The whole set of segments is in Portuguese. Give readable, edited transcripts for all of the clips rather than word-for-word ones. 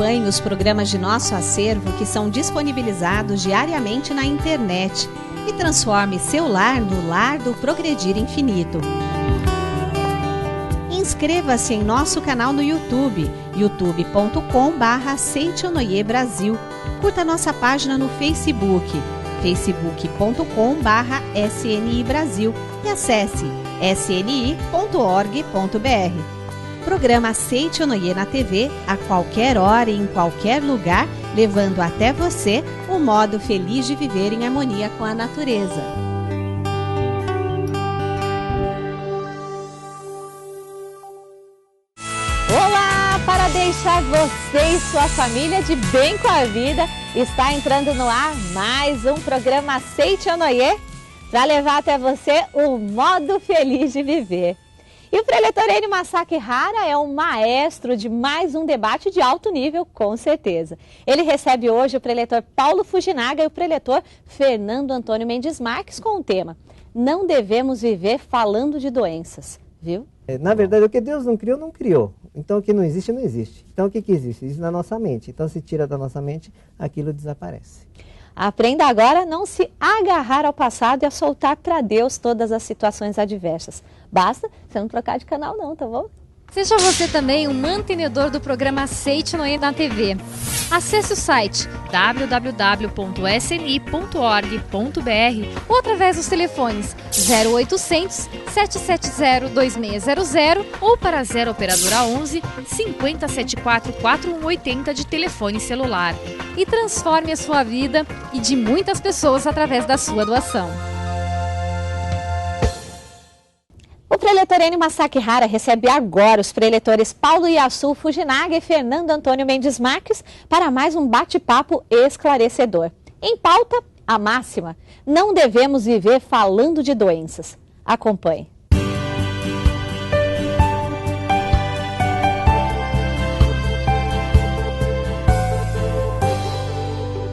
Acompanhe os programas de nosso acervo que são disponibilizados diariamente na internet e transforme seu lar no lar do Progredir Infinito. Inscreva-se em nosso canal no YouTube, youtube.com/Seitonoi Brasil. Curta nossa página no Facebook, facebook.com/SNI Brasil e acesse sni.org.br. Programa Seitonoi na TV, a qualquer hora e em qualquer lugar, levando até você o modo feliz de viver em harmonia com a natureza. Olá! Para deixar você e sua família de bem com a vida, está entrando no ar mais um programa Seitonoi para levar até você o modo feliz de viver. E o preletor Enio Masaki Hara é um maestro de mais um debate de alto nível, com certeza. Ele recebe hoje o preletor Paulo Fujinaga e o preletor Fernando Antônio Mendes Marques com o tema Não devemos viver falando de doenças, viu? Na verdade, o que Deus não criou, não criou. Então, o que não existe, não existe. Então, o que existe? Existe na nossa mente. Então, se tira da nossa mente, aquilo desaparece. Aprenda agora a não se agarrar ao passado e a soltar para Deus todas as situações adversas. Basta você não trocar de canal não, tá bom? Seja você também um mantenedor do programa Seitonoi na TV. Acesse o site www.sni.org.br ou através dos telefones 0800 770 2600 ou para 0 operadora 11 5074 4180 de telefone celular. E transforme a sua vida e de muitas pessoas através da sua doação. O preletor Enio Masaki Hara recebe agora os preletores Paulo Iaçu Fujinaga e Fernando Antônio Mendes Marques para mais um bate-papo esclarecedor. Em pauta, a máxima: não devemos viver falando de doenças. Acompanhe.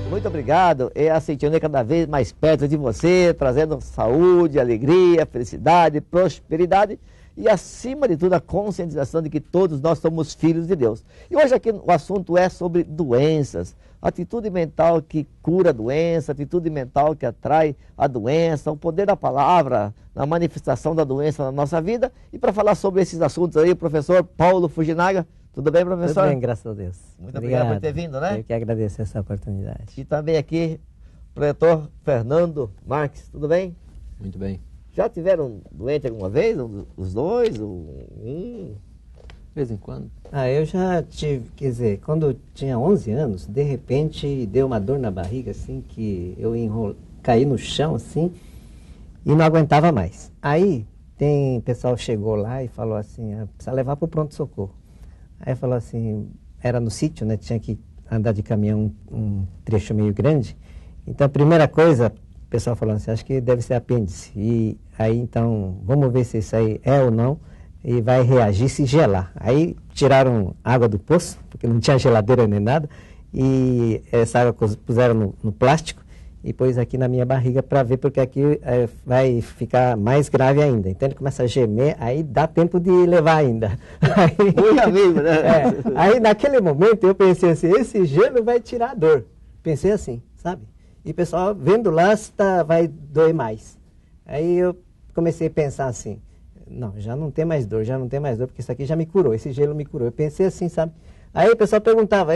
Muito obrigado. É a Seitonoi cada vez mais perto de você, trazendo saúde, alegria, felicidade, prosperidade e, acima de tudo, a conscientização de que todos nós somos filhos de Deus. E hoje aqui o assunto é sobre doenças. Atitude mental que cura a doença, atitude mental que atrai a doença, o poder da palavra na manifestação da doença na nossa vida. E para falar sobre esses assuntos aí, o professor Paulo Fujinaga. Tudo bem, professor? Tudo bem, graças a Deus. Muito obrigado por ter vindo, né? Eu que agradeço essa oportunidade. E também aqui, o preletor Fernando Marques. Tudo bem? Muito bem. Já tiveram doente alguma vez? Os dois? Um? De vez em quando. Eu já tive, quer dizer, quando eu tinha 11 anos, de repente deu uma dor na barriga, assim, que eu caí no chão, assim, e não aguentava mais. Aí, pessoal chegou lá e falou assim, precisa levar para o pronto-socorro. Aí falou assim, era no sítio, né? Tinha que andar de caminhão um trecho meio grande. Então, a primeira coisa, o pessoal falou assim, acho que deve ser apêndice. E aí, então, vamos ver se isso aí é ou não. E vai reagir se gelar. Aí, tiraram água do poço, porque não tinha geladeira nem nada. E essa água puseram no plástico. E pôs aqui na minha barriga para ver, porque aqui vai ficar mais grave ainda. Então ele começa a gemer, aí dá tempo de levar ainda. Muito amigo, né? Aí naquele momento eu pensei assim, esse gelo vai tirar a dor. Pensei assim, sabe? E o pessoal vendo lá, vai doer mais. Aí eu comecei a pensar assim, não, já não tem mais dor, porque isso aqui já me curou, esse gelo me curou. Eu pensei assim, sabe? Aí o pessoal perguntava,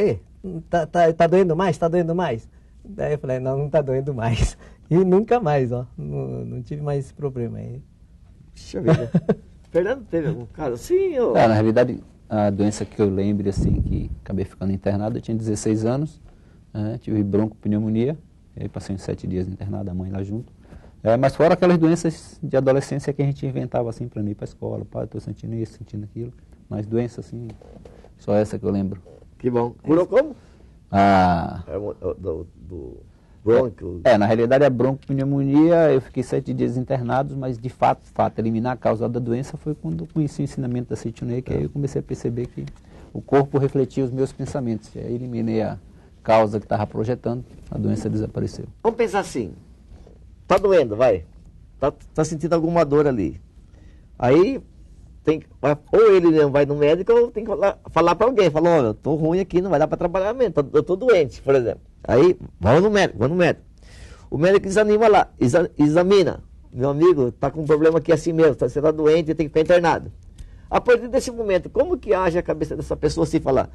tá doendo mais? Tá doendo mais? Daí eu falei, não está doendo mais. E nunca mais, não tive mais esse problema aí. Puxa vida. Fernando, teve algum caso assim? Ou... Na realidade, a doença que eu lembro, assim, que acabei ficando internado, eu tinha 16 anos, tive broncopneumonia, aí passei uns 7 dias internado, a mãe lá junto. Mas fora aquelas doenças de adolescência que a gente inventava, assim, para mim ir para a escola, pai, estou sentindo isso, sentindo aquilo. Mas doença, assim, só essa que eu lembro. Que bom. Curou como? Do bronco. Na realidade a broncopneumonia, eu fiquei 7 dias internados, mas de fato, eliminar a causa da doença foi quando eu conheci o ensinamento da Seitonoi, que aí eu comecei a perceber que o corpo refletia os meus pensamentos. E aí eliminei a causa que estava projetando, a doença desapareceu. Vamos pensar assim, tá doendo, vai. Tá sentindo alguma dor ali. Aí ou ele não vai no médico, ou tem que falar para alguém. Fala, olha, eu tô ruim aqui, não vai dar para trabalhar mesmo, eu tô doente, por exemplo. Aí, vamos no médico. O médico desanima lá, examina. Meu amigo, tá com um problema aqui assim mesmo, você tá doente, tem que ficar internado. A partir desse momento, como que age a cabeça dessa pessoa se falar?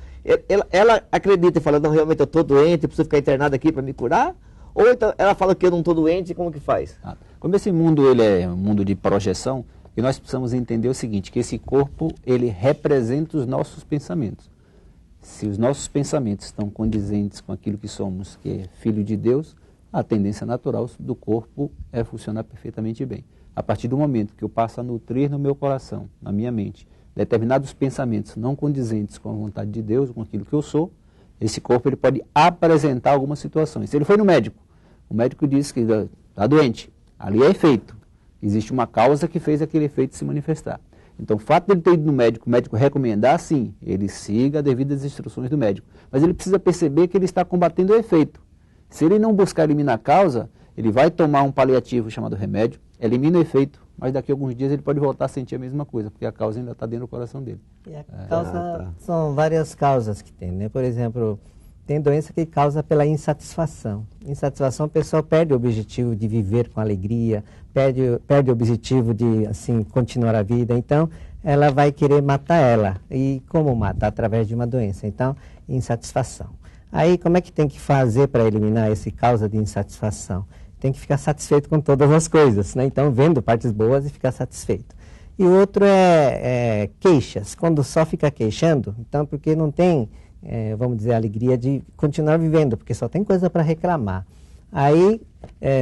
Ela acredita e fala, não, realmente eu tô doente, preciso ficar internado aqui para me curar? Ou então ela fala que eu não tô doente, como que faz? Como esse mundo ele é um mundo de projeção, e nós precisamos entender o seguinte, que esse corpo ele representa os nossos pensamentos. Se os nossos pensamentos estão condizentes com aquilo que somos, que é filho de Deus, a tendência natural do corpo é funcionar perfeitamente bem. A partir do momento que eu passo a nutrir no meu coração, na minha mente, determinados pensamentos não condizentes com a vontade de Deus, com aquilo que eu sou, esse corpo ele pode apresentar algumas situações. Se ele foi no médico, o médico disse que está doente, ali é efeito. Existe uma causa que fez aquele efeito se manifestar. Então, o fato de ele ter ido no médico, o médico recomendar, sim, ele siga devido às instruções do médico. Mas ele precisa perceber que ele está combatendo o efeito. Se ele não buscar eliminar a causa, ele vai tomar um paliativo chamado remédio, elimina o efeito, mas daqui a alguns dias ele pode voltar a sentir a mesma coisa, porque a causa ainda está dentro do coração dele. E a causa, são várias causas que tem, né? Por exemplo, tem doença que causa pela insatisfação. Insatisfação, a pessoa perde o objetivo de viver com alegria, perde o objetivo de, assim, continuar a vida. Então, ela vai querer matar ela. E como mata? Através de uma doença. Então, insatisfação. Aí, como é que tem que fazer para eliminar essa causa de insatisfação? Tem que ficar satisfeito com todas as coisas, né? Então, vendo partes boas e ficar satisfeito. E o outro é queixas. Quando só fica queixando, então, porque não tem, vamos dizer, a alegria de continuar vivendo, porque só tem coisa para reclamar. Aí,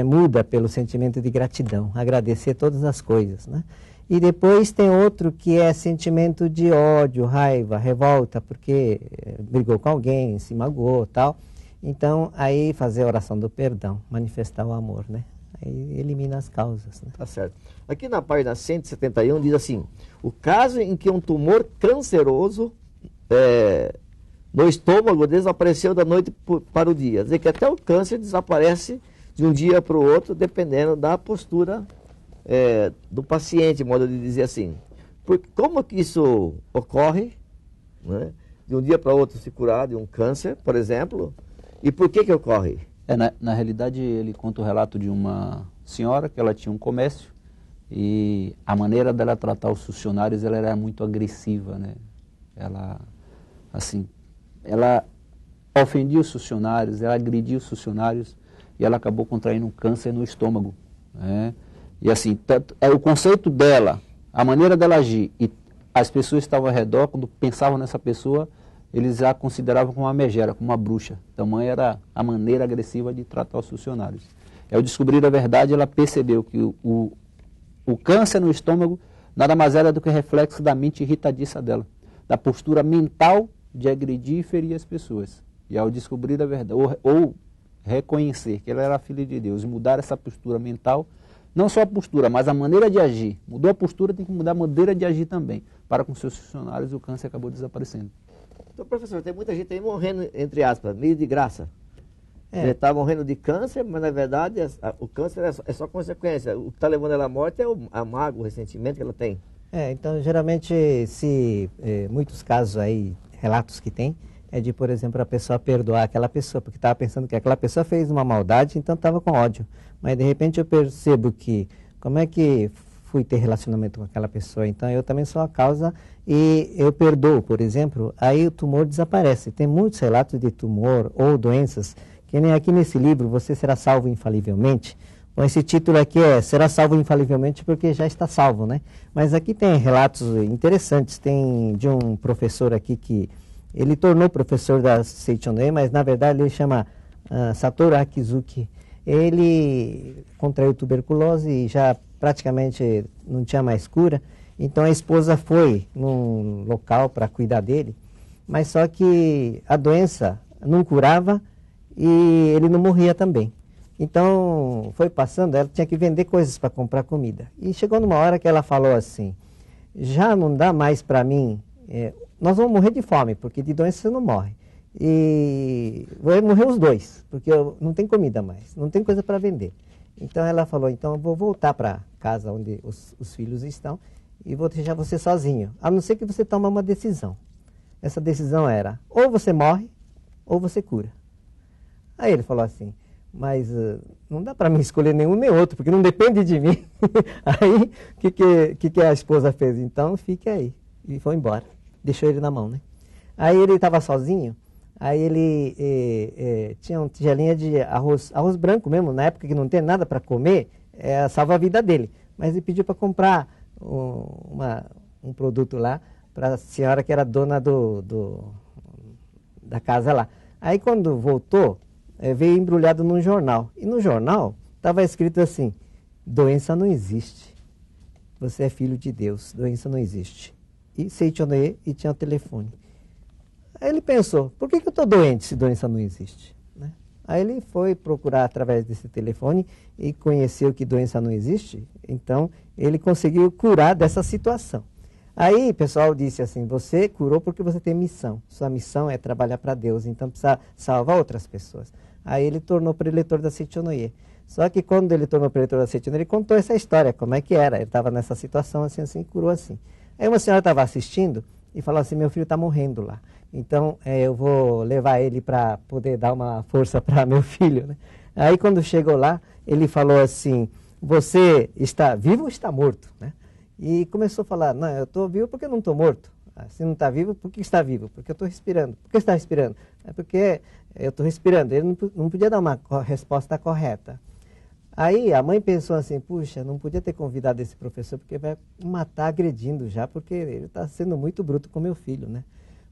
muda pelo sentimento de gratidão, agradecer todas as coisas, né? E depois tem outro que é sentimento de ódio, raiva, revolta, porque brigou com alguém, se magoou, tal. Então, aí fazer a oração do perdão, manifestar o amor, né? Aí elimina as causas, né? Tá certo. Aqui na página 171 diz assim, o caso em que um tumor canceroso no estômago desapareceu da noite para o dia. Quer dizer que até o câncer desaparece de um dia para o outro, dependendo da postura do paciente, modo de dizer assim. Como que isso ocorre, né? De um dia para o outro se curar de um câncer, por exemplo, e por que ocorre? Na realidade, ele conta o relato de uma senhora que ela tinha um comércio e a maneira dela tratar os funcionários, ela era muito agressiva, né? Ela ofendia os funcionários, ela agredia os funcionários e ela acabou contraindo um câncer no estômago, né? E assim, o conceito dela, a maneira dela agir e as pessoas que estavam ao redor, quando pensavam nessa pessoa, eles a consideravam como uma megera, como uma bruxa. Tamanha era a maneira agressiva de tratar os funcionários. Ao descobrir a verdade, ela percebeu que o câncer no estômago nada mais era do que reflexo da mente irritadiça dela, da postura mental de agredir e ferir as pessoas. E ao descobrir a verdade, ou reconhecer que ela era filha de Deus e mudar essa postura mental, não só a postura, mas a maneira de agir. Mudou a postura, tem que mudar a maneira de agir também. Para com seus funcionários, o câncer acabou desaparecendo. Então, professor, tem muita gente aí morrendo, entre aspas, meio de graça. Ele está morrendo de câncer, mas na verdade o câncer é só consequência. O que está levando ela à morte é a mágoa, o ressentimento que ela tem. Então, geralmente, muitos casos aí, relatos que tem, é de, por exemplo, a pessoa perdoar aquela pessoa, porque estava pensando que aquela pessoa fez uma maldade, então estava com ódio. Mas, de repente, eu percebo que, como é que fui ter relacionamento com aquela pessoa? Então, eu também sou a causa e eu perdoo, por exemplo, aí o tumor desaparece. Tem muitos relatos de tumor ou doenças, que nem aqui nesse livro, Você Será Salvo Infalivelmente. Bom, esse título aqui Será Salvo Infalivelmente porque já está salvo, né? Mas aqui tem relatos interessantes. Tem de um professor aqui que ele tornou professor da Seichonoye, mas na verdade ele chama Satoru Akizuki. Ele contraiu tuberculose e já praticamente não tinha mais cura. Então a esposa foi num local para cuidar dele, mas só que a doença não curava e ele não morria também. Então foi passando, ela tinha que vender coisas para comprar comida. E chegou numa hora que ela falou assim, já não dá mais para mim, nós vamos morrer de fome, porque de doença você não morre. E vou morrer os dois, porque não tem comida mais, não tem coisa para vender. Então ela falou, então eu vou voltar para casa onde os filhos estão e vou deixar você sozinho, a não ser que você tome uma decisão. Essa decisão era, ou você morre, ou você cura. Aí ele falou assim, mas não dá para mim escolher nenhum nem outro, porque não depende de mim. Aí, o que a esposa fez? Então, fique aí. E foi embora. Deixou ele na mão, né? Aí ele estava sozinho, aí ele tinha uma tigelinha de arroz branco mesmo, na época que não tem nada para comer, salva a vida dele. Mas ele pediu para comprar um produto lá para a senhora que era dona da casa lá. Aí quando voltou, veio embrulhado num jornal. E no jornal estava escrito assim, doença não existe. Você é filho de Deus, doença não existe. E Seichonoye e tinha o telefone. Aí ele pensou, por que eu estou doente se doença não existe? Né? Aí ele foi procurar através desse telefone e conheceu que doença não existe. Então ele conseguiu curar dessa situação. Aí o pessoal disse assim, você curou porque você tem missão. Sua missão é trabalhar para Deus, então precisa salvar outras pessoas. Aí ele tornou preletor da Seichonoye. Só que quando ele tornou preletor da Seichonoye, ele contou essa história, como é que era. Ele estava nessa situação assim, curou assim. Aí uma senhora estava assistindo e falou assim, meu filho está morrendo lá. Então eu vou levar ele para poder dar uma força para meu filho. Né? Aí quando chegou lá, ele falou assim, você está vivo ou está morto? Né? E começou a falar, não, eu estou vivo porque eu não estou morto. Se não está vivo, por que está vivo? Porque eu estou respirando. Por que está respirando? É porque eu estou respirando. Ele não podia dar uma resposta correta. Aí a mãe pensou assim, puxa, não podia ter convidado esse professor porque vai matar agredindo já, porque ele está sendo muito bruto com meu filho, né?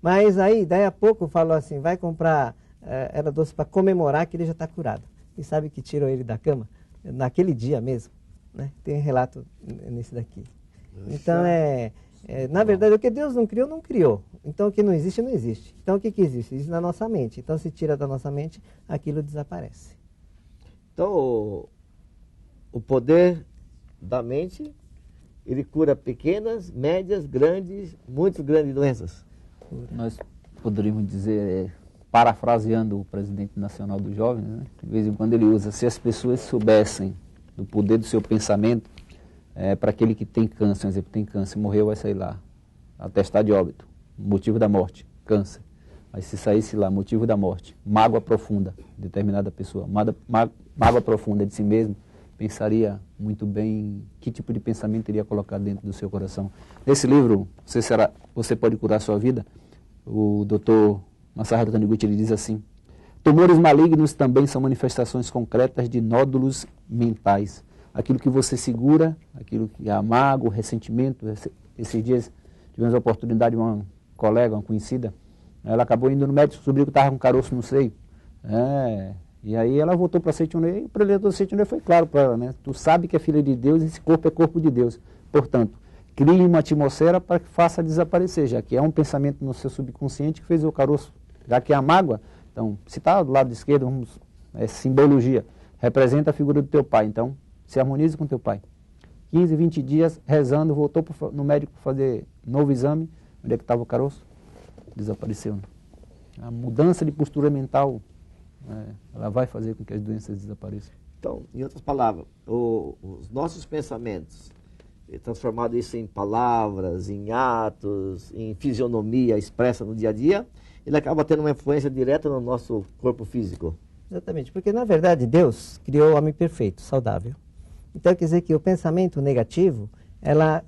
Mas aí, daí a pouco, falou assim, vai comprar era doce para comemorar que ele já está curado. E sabe que tirou ele da cama? Naquele dia mesmo, né? Tem relato nesse daqui. Então, na verdade, o que Deus não criou, não criou. Então, o que não existe, não existe. Então, o que existe? Existe na nossa mente. Então, se tira da nossa mente, aquilo desaparece. Então, o poder da mente, ele cura pequenas, médias, grandes, muito grandes doenças. Nós poderíamos dizer, parafraseando o presidente nacional dos jovens, né? De vez em quando ele usa, se as pessoas soubessem do poder do seu pensamento, para aquele que tem câncer, por exemplo, tem câncer, morreu, vai sair lá, atestado de óbito, motivo da morte, câncer. Aí se saísse lá, motivo da morte, mágoa profunda, determinada pessoa, mágoa profunda de si mesmo, pensaria muito bem que tipo de pensamento iria colocar dentro do seu coração. Nesse livro, Você Pode Curar a Sua Vida, o Dr. Masaharu Taniguchi, ele diz assim, tumores malignos também são manifestações concretas de nódulos mentais. Aquilo que você segura, aquilo que é a mágoa, o ressentimento. Esses dias tivemos a oportunidade de uma colega, uma conhecida, ela acabou indo no médico, descobriu que estava com caroço no seio. E aí ela voltou para a Seichonoye e o preletor da Seichonoye foi claro para ela, né? Tu sabe que é filha de Deus e esse corpo é corpo de Deus. Portanto, crie uma atmosfera para que faça desaparecer, já que é um pensamento no seu subconsciente que fez o caroço, já que é a mágoa. Então, se está do lado esquerdo, simbologia, representa a figura do teu pai. Então, se harmonize com teu pai. 15, 20 dias rezando, voltou no médico para fazer novo exame. Onde é que estava o caroço? Desapareceu. Né? A mudança de postura mental, ela vai fazer com que as doenças desapareçam. Então, em outras palavras, os nossos pensamentos, transformado isso em palavras, em atos, em fisionomia expressa no dia a dia, ele acaba tendo uma influência direta no nosso corpo físico. Exatamente, porque na verdade Deus criou o homem perfeito, saudável. Então quer dizer que o pensamento negativo, ela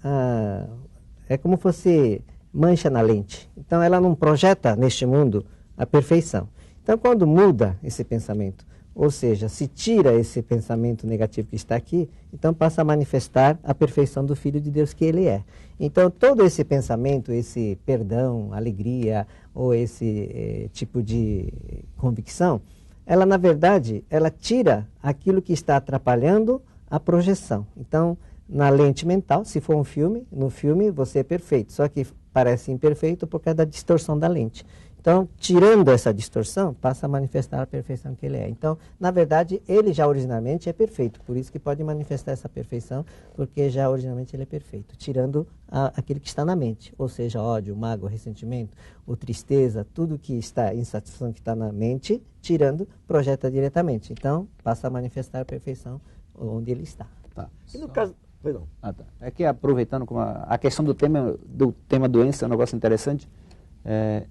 é como fosse mancha na lente. Então ela não projeta neste mundo a perfeição. Então quando muda esse pensamento, ou seja, se tira esse pensamento negativo que está aqui, então passa a manifestar a perfeição do Filho de Deus que ele é. Então todo esse pensamento, esse perdão, alegria, ou esse tipo de convicção, ela na verdade, ela tira aquilo que está atrapalhando a projeção. Então, na lente mental, se for um filme, no filme você é perfeito, só que parece imperfeito por causa da distorção da lente. Então, tirando essa distorção, passa a manifestar a perfeição que ele é. Então, na verdade, ele já originalmente é perfeito, por isso que pode manifestar essa perfeição, porque já originalmente ele é perfeito, tirando aquilo que está na mente, ou seja, ódio, mágoa, ressentimento, ou tristeza, tudo que está, insatisfação que está na mente, tirando, projeta diretamente. Então, passa a manifestar a perfeição onde ele está. Tá. E no caso... Pois não. Ah, tá. É que aproveitando com a questão do tema doença é um negócio interessante.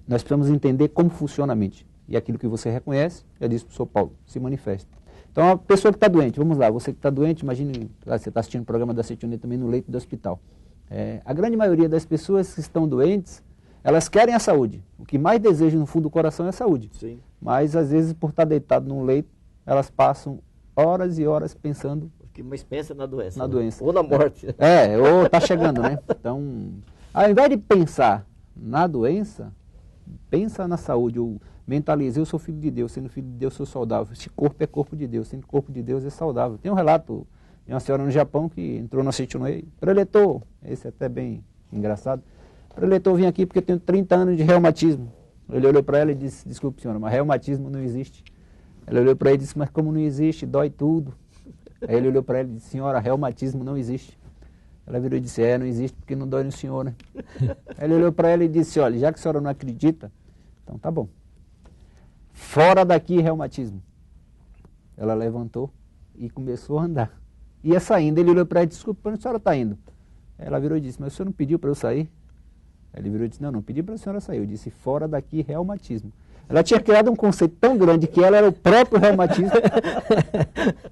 Nós precisamos entender como funciona a mente. E aquilo que você reconhece, já disse para o São Paulo, se manifesta. Então, a pessoa que está doente, vamos lá, você que está doente, imagine, você está assistindo o programa da Setionê também no leito do hospital. A grande maioria das pessoas que estão doentes, elas querem a saúde. O que mais desejam no fundo do coração é a saúde. Sim. Mas, às vezes, por estar deitado num leito, elas passam horas e horas pensando... Mas pensa na doença. Na doença. Ou na morte. Ou está chegando, né? Então, ao invés de pensar na doença, pensa na saúde, ou mentaliza, eu sou filho de Deus, sendo filho de Deus sou saudável. Esse corpo é corpo de Deus, sendo corpo de Deus é saudável. Tem um relato de uma senhora no Japão que entrou na Setionê, preletor, esse é até bem engraçado, preletor, vim aqui porque tenho 30 anos de reumatismo. Ele olhou para ela e disse, desculpe senhora, mas reumatismo não existe. Ela olhou para ele e disse, mas como não existe, dói tudo. Aí ele olhou para ela e disse, senhora, reumatismo não existe. Ela virou e disse, não existe porque não dói no senhor, né? Aí ele olhou para ela e disse, olha, já que a senhora não acredita, então tá bom. Fora daqui, reumatismo. Ela levantou e começou a andar. Ia saindo, ele olhou para ela e disse, desculpa, para onde a senhora está indo? Ela virou e disse, mas o senhor não pediu para eu sair? Aí ele virou e disse, não pedi para a senhora sair. Eu disse, fora daqui, reumatismo. Ela tinha criado um conceito tão grande que ela era o próprio reumatismo,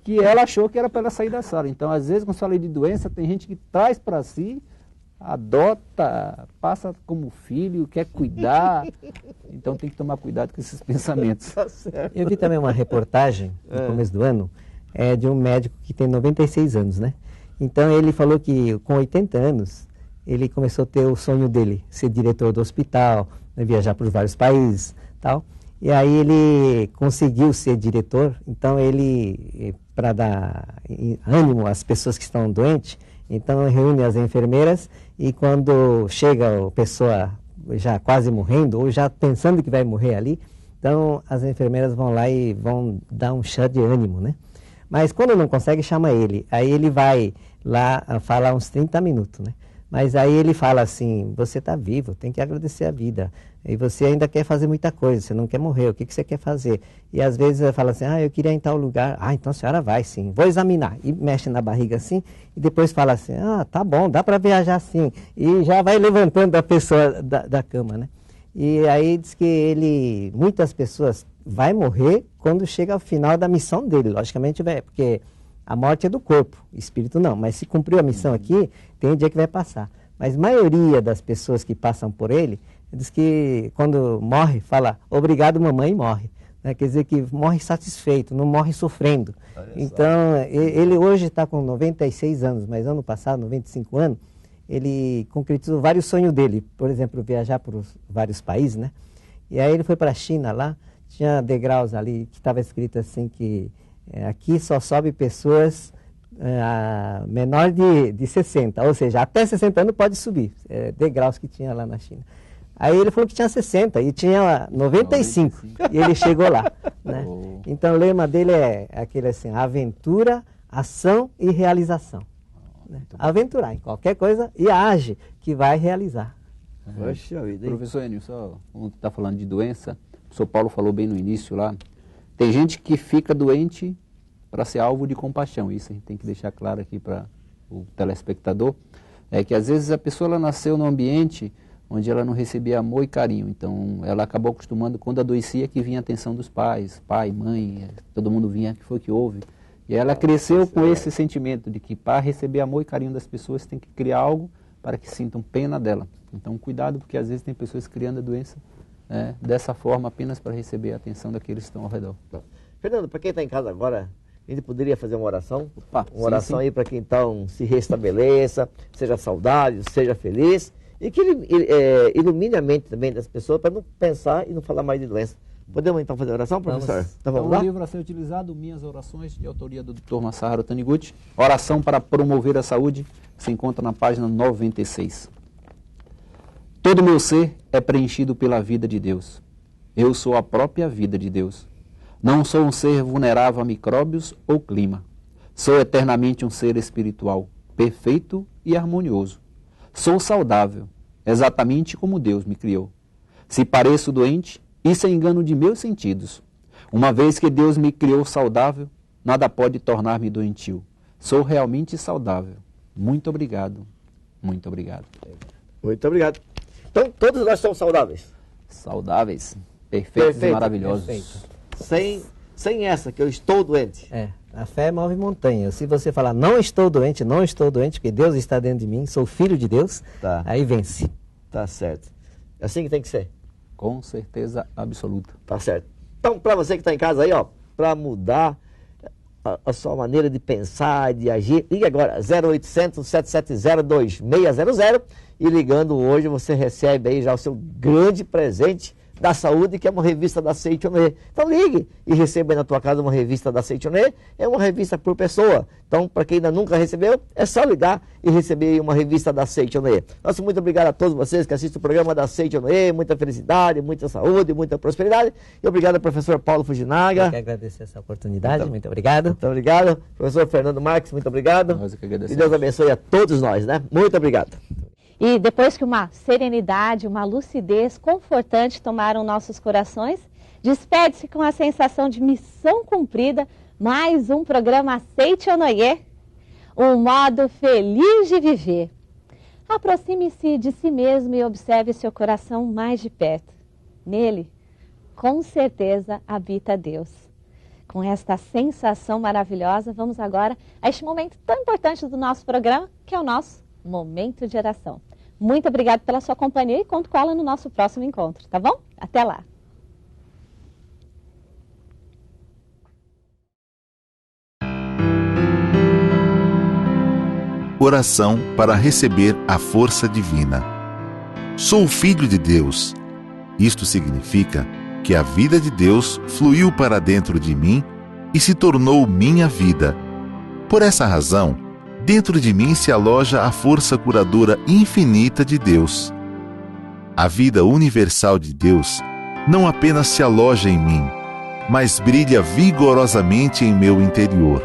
que ela achou que era para ela sair da sala. Então, às vezes, quando se fala de doença, tem gente que traz para si, adota, passa como filho, quer cuidar. Então, tem que tomar cuidado com esses pensamentos. Eu vi também uma reportagem, no começo do ano, de um médico que tem 96 anos, né? Então, ele falou que com 80 anos, ele começou a ter o sonho dele, ser diretor do hospital, né, viajar por vários países, tal. E aí ele conseguiu ser diretor, então ele, para dar ânimo às pessoas que estão doentes, então reúne as enfermeiras e quando chega a pessoa já quase morrendo, ou já pensando que vai morrer ali, então as enfermeiras vão lá e vão dar um chá de ânimo, né? Mas quando não consegue, chama ele. Aí ele vai lá falar uns 30 minutos, né? Mas aí ele fala assim, você está vivo, tem que agradecer a vida. E você ainda quer fazer muita coisa, você não quer morrer, o que você quer fazer? E às vezes ele fala assim, eu queria ir em tal lugar. Então a senhora vai sim, vou examinar. E mexe na barriga assim, e depois fala assim, tá bom, dá para viajar sim. E já vai levantando a pessoa da cama, né? E aí diz que muitas pessoas vai morrer quando chega ao final da missão dele, logicamente vai, porque... A morte é do corpo, o espírito não. Mas se cumpriu a missão aqui, tem um dia que vai passar. Mas a maioria das pessoas que passam por ele, diz que quando morre, fala, obrigado mamãe, e morre. Né? Quer dizer que morre satisfeito, não morre sofrendo. Então, ele hoje está com 96 anos, mas ano passado, 95 anos, ele concretizou vários sonhos dele. Por exemplo, viajar por vários países, né? E aí ele foi para a China lá, tinha degraus ali que estava escrito assim que... aqui só sobe pessoas menor de 60, ou seja, até 60 anos pode subir, degraus que tinha lá na China. Aí ele falou que tinha 60 e tinha 95, e ele chegou lá. Né? Então o lema dele é aquele assim, aventura, ação e realização. Né? Aventurar em qualquer coisa e age que vai realizar. Poxa vida, hein? Professor Enio, só como está falando de doença, o São Paulo falou bem no início lá, tem gente que fica doente para ser alvo de compaixão. Isso a gente tem que deixar claro aqui para o telespectador. É que às vezes a pessoa ela nasceu num ambiente onde ela não recebia amor e carinho. Então ela acabou acostumando, quando adoecia, que vinha a atenção dos pais, pai, mãe, todo mundo vinha, que foi que houve. E ela cresceu com esse sentimento de que para receber amor e carinho das pessoas tem que criar algo para que sintam pena dela. Então cuidado, porque às vezes tem pessoas criando a doença dessa forma apenas para receber a atenção daqueles que estão ao redor. Fernando, para quem está em casa agora, a gente poderia fazer uma oração? Uma oração sim. Aí para que então se restabeleça, seja saudável, seja feliz e que ele ilumine a mente também das pessoas para não pensar e não falar mais de doença. Podemos então fazer a oração, professor? Então vamos lá? O livro a ser utilizado, Minhas Orações, de autoria do Dr. Masaharu Taniguchi. Oração para promover a saúde, se encontra na página 96. Todo meu ser é preenchido pela vida de Deus. Eu sou a própria vida de Deus. Não sou um ser vulnerável a micróbios ou clima. Sou eternamente um ser espiritual, perfeito e harmonioso. Sou saudável, exatamente como Deus me criou. Se pareço doente, isso é engano de meus sentidos. Uma vez que Deus me criou saudável, nada pode tornar-me doentio. Sou realmente saudável. Muito obrigado. Muito obrigado. Muito obrigado. Então, todos nós somos saudáveis. Saudáveis, perfeitos e maravilhosos. Perfeito. Sem essa, que eu estou doente. A fé move montanha. Se você falar, não estou doente, porque Deus está dentro de mim, sou filho de Deus, aí vence. Tá certo. É assim que tem que ser. Com certeza absoluta. Tá certo. Então, para você que está em casa aí, ó, para mudar a sua maneira de pensar, de agir, ligue agora, 0800 770 2600, e ligando hoje você recebe aí já o seu grande presente da saúde, que é uma revista da Seitonê. Então ligue e receba aí na tua casa uma revista da Seitonê. É uma revista por pessoa. Então, para quem ainda nunca recebeu, é só ligar e receber aí uma revista da Seitonê. Nosso muito obrigado a todos vocês que assistem o programa da Seitonê. Muita felicidade, muita saúde, muita prosperidade. E obrigado ao professor Paulo Fujinaga. Eu quero agradecer essa oportunidade. Muito obrigado. Muito obrigado. Professor Fernando Marques, muito obrigado. Nós que agradecemos. E Deus abençoe a todos nós, né? Muito obrigado. E depois que uma serenidade, uma lucidez confortante tomaram nossos corações, despede-se com a sensação de missão cumprida, mais um programa Seitonê, um modo feliz de viver. Aproxime-se de si mesmo e observe seu coração mais de perto. Nele, com certeza, habita Deus. Com esta sensação maravilhosa, vamos agora a este momento tão importante do nosso programa, que é o nosso Momento de Oração. Muito obrigada pela sua companhia e conto com ela no nosso próximo encontro, tá bom? Até lá! Oração para receber a força divina. Sou filho de Deus. Isto significa que a vida de Deus fluiu para dentro de mim e se tornou minha vida. Por essa razão, dentro de mim se aloja a força curadora infinita de Deus. A vida universal de Deus não apenas se aloja em mim, mas brilha vigorosamente em meu interior.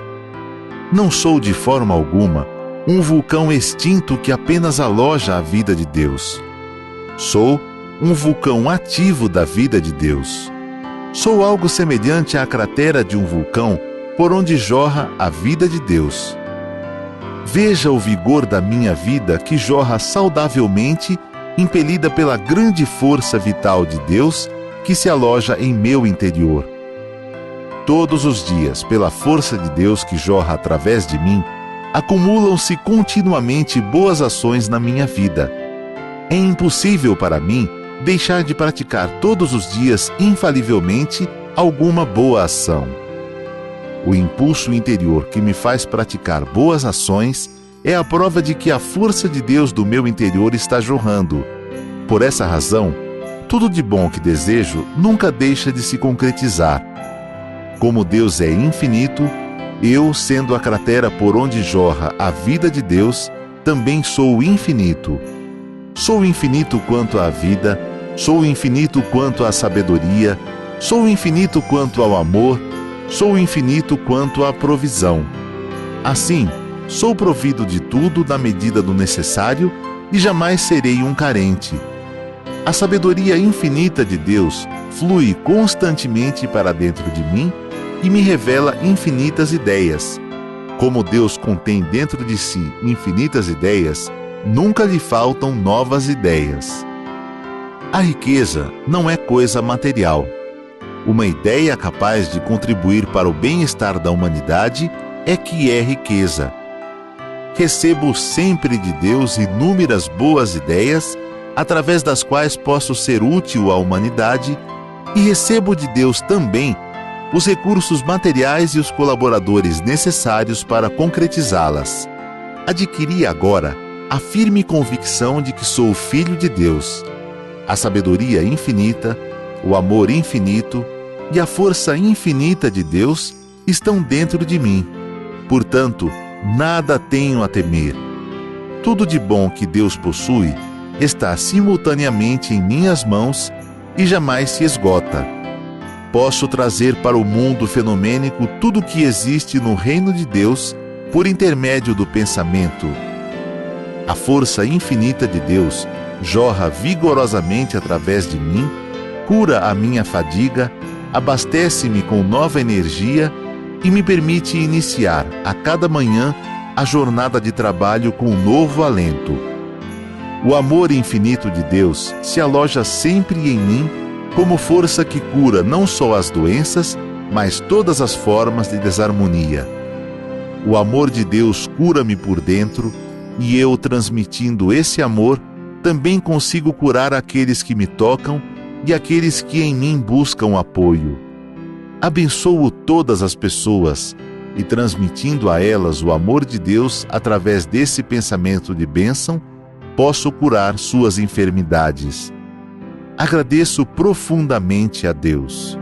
Não sou de forma alguma um vulcão extinto que apenas aloja a vida de Deus. Sou um vulcão ativo da vida de Deus. Sou algo semelhante à cratera de um vulcão por onde jorra a vida de Deus. Veja o vigor da minha vida que jorra saudavelmente, impelida pela grande força vital de Deus que se aloja em meu interior. Todos os dias, pela força de Deus que jorra através de mim, acumulam-se continuamente boas ações na minha vida. É impossível para mim deixar de praticar todos os dias infalivelmente alguma boa ação. O impulso interior que me faz praticar boas ações é a prova de que a força de Deus do meu interior está jorrando. Por essa razão, tudo de bom que desejo nunca deixa de se concretizar. Como Deus é infinito, eu, sendo a cratera por onde jorra a vida de Deus, também sou infinito. Sou infinito quanto à vida, sou infinito quanto à sabedoria, sou infinito quanto ao amor, sou infinito quanto à provisão. Assim, sou provido de tudo na medida do necessário e jamais serei um carente. A sabedoria infinita de Deus flui constantemente para dentro de mim e me revela infinitas ideias. Como Deus contém dentro de si infinitas ideias, nunca lhe faltam novas ideias. A riqueza não é coisa material. Uma ideia capaz de contribuir para o bem-estar da humanidade é que é riqueza. Recebo sempre de Deus inúmeras boas ideias, através das quais posso ser útil à humanidade, e recebo de Deus também os recursos materiais e os colaboradores necessários para concretizá-las. Adquiri agora a firme convicção de que sou filho de Deus. A sabedoria infinita, o amor infinito e a força infinita de Deus estão dentro de mim. Portanto, nada tenho a temer. Tudo de bom que Deus possui está simultaneamente em minhas mãos e jamais se esgota. Posso trazer para o mundo fenomênico tudo o que existe no reino de Deus por intermédio do pensamento. A força infinita de Deus jorra vigorosamente através de mim, cura a minha fadiga, abastece-me com nova energia e me permite iniciar a cada manhã a jornada de trabalho com um novo alento. O amor infinito de Deus se aloja sempre em mim como força que cura não só as doenças, mas todas as formas de desarmonia. O amor de Deus cura-me por dentro e eu, transmitindo esse amor, também consigo curar aqueles que me tocam e aqueles que em mim buscam apoio. Abençoo todas as pessoas e, transmitindo a elas o amor de Deus através desse pensamento de bênção, posso curar suas enfermidades. Agradeço profundamente a Deus.